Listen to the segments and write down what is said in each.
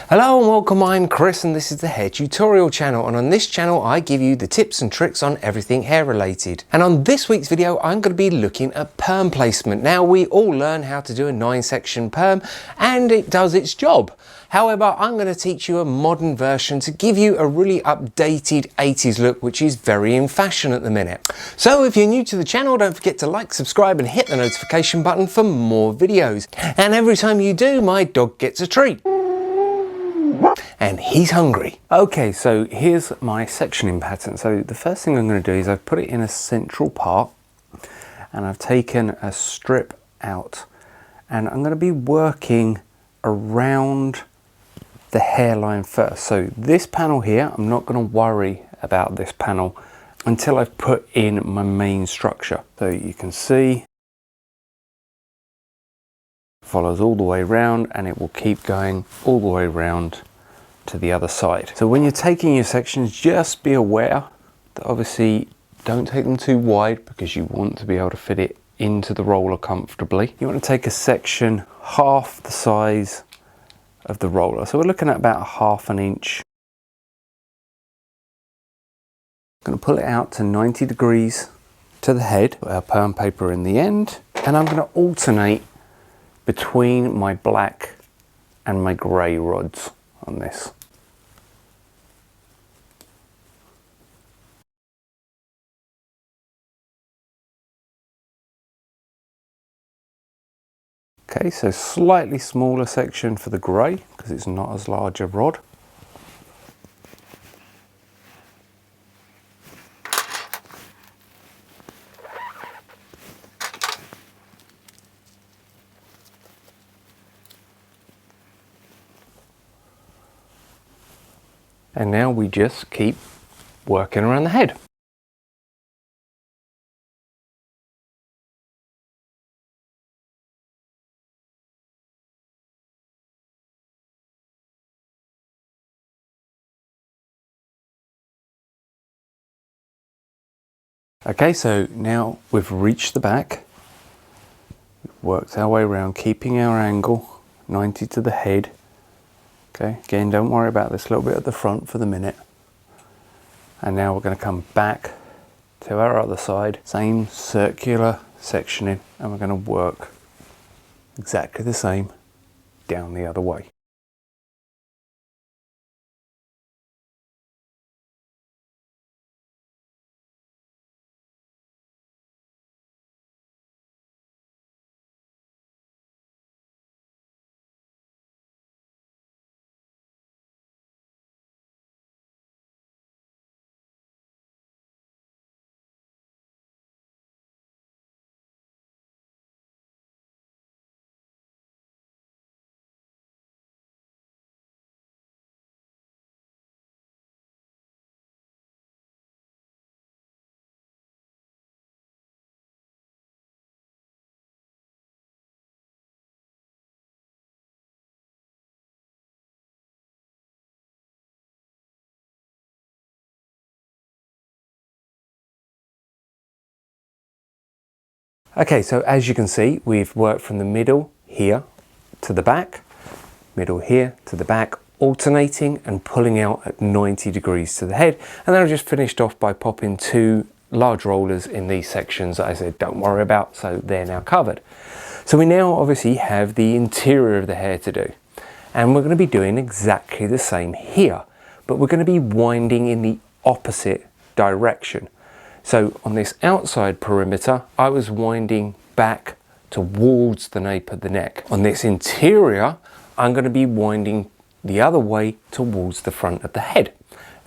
Hello and welcome, I'm Chris and this is the Hair Tutorial channel, and on this channel I give you the tips and tricks on everything hair related. And on this week's video I'm going to be looking at perm placement. Now we all learn how to do a 9-section perm and it does its job. However, I'm going to teach you a modern version to give you a really updated 80s look, which is very in fashion at the minute. So if you're new to the channel, don't forget to like, subscribe and hit the notification button for more videos. And every time you do, my dog gets a treat. And he's hungry. Okay, so here's my sectioning pattern. So the first thing I'm going to do is I've put it in a central part and I've taken a strip out and I'm going to be working around the hairline first. So this panel here, I'm not going to worry about this panel until I've put in my main structure. So you can see follows all the way around and it will keep going all the way around to the other side. So when you're taking your sections, just be aware that obviously don't take them too wide because you want to be able to fit it into the roller comfortably. You want to take a section half the size of the roller. So we're looking at about 1/2 inch. I'm going to pull it out to 90 degrees to the head, put our perm paper in the end, and I'm going to alternate between my black and my grey rods on this. Okay, so slightly smaller section for the grey because it's not as large a rod. And now we just keep working around the head. Okay, so now we've reached the back, we've worked our way around, keeping our angle 90 to the head. Okay, again, don't worry about this little bit at the front for the minute. And now we're going to come back to our other side, same circular sectioning, and we're going to work exactly the same down the other way. Okay, so as you can see, we've worked from the middle here to the back, middle here to the back, alternating and pulling out at 90 degrees to the head. And then I just finished off by popping 2 large rollers in these sections that I said don't worry about, so they're now covered. So we now obviously have the interior of the hair to do. And we're going to be doing exactly the same here, but we're going to be winding in the opposite direction. So on this outside perimeter, I was winding back towards the nape of the neck. On this interior, I'm going to be winding the other way towards the front of the head.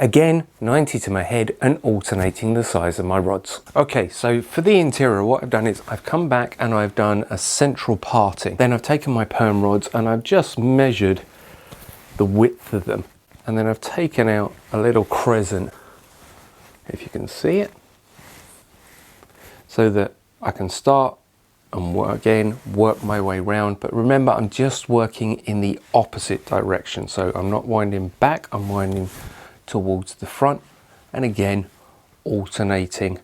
Again, 90 to my head and alternating the size of my rods. Okay, so for the interior, what I've done is I've come back and I've done a central parting. Then I've taken my perm rods and I've just measured the width of them. And then I've taken out a little crescent, if you can see it, so that I can start and work my way round. But remember, I'm just working in the opposite direction. So I'm not winding back, I'm winding towards the front, and again, alternating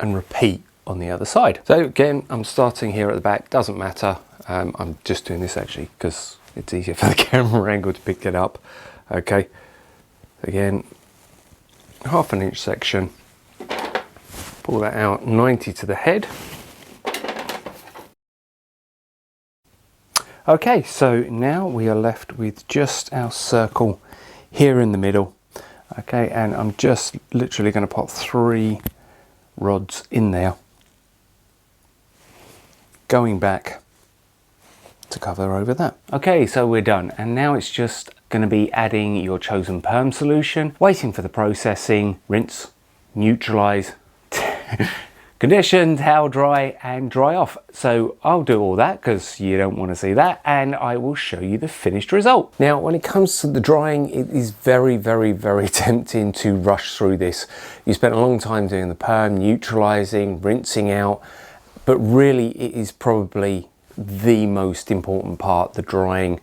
and repeat on the other side. So again, I'm starting here at the back, doesn't matter. I'm just doing this actually because it's easier for the camera angle to pick it up. Okay, again, 1/2 inch section, pull that out 90 to the head. Okay, so now we are left with just our circle here in the middle. Okay, and I'm just literally going to pop 3 rods in there, going back to cover over that. Okay, so we're done, and now it's just going to be adding your chosen perm solution, waiting for the processing, rinse, neutralize, condition, towel dry, and dry off. So I'll do all that because you don't want to see that, and I will show you the finished result. Now, when it comes to the drying, it is very, very, very tempting to rush through this. You spent a long time doing the perm, neutralizing, rinsing out, but really it is probably the most important part, the drying,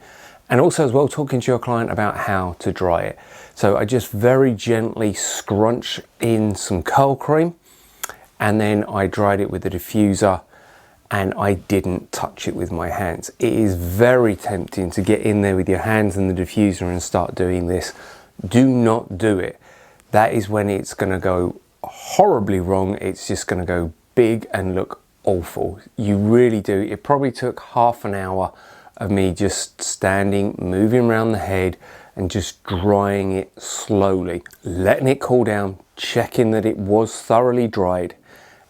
and also as well talking to your client about how to dry it. So I just very gently scrunch in some curl cream, and then I dried it with a diffuser, and I didn't touch it with my hands. It is very tempting to get in there with your hands and the diffuser and start doing this. Do not do it. That is when it's going to go horribly wrong. It's just going to go big and look awful. You really do. It probably took half an hour of me just standing, moving around the head and just drying it slowly, letting it cool down, checking that it was thoroughly dried,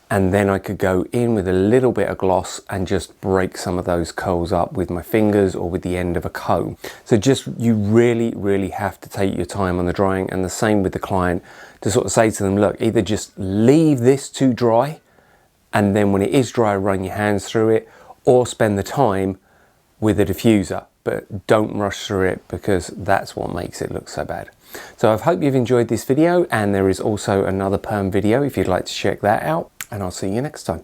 and then I could go in with a little bit of gloss and just break some of those curls up with my fingers or with the end of a comb. So just, you really, really have to take your time on the drying, and the same with the client, to sort of say to them, look, either just leave this to dry, and then when it is dry, run your hands through it, or spend the time with a diffuser, but don't rush through it because that's what makes it look so bad. So I hope you've enjoyed this video, and there is also another perm video if you'd like to check that out, and I'll see you next time.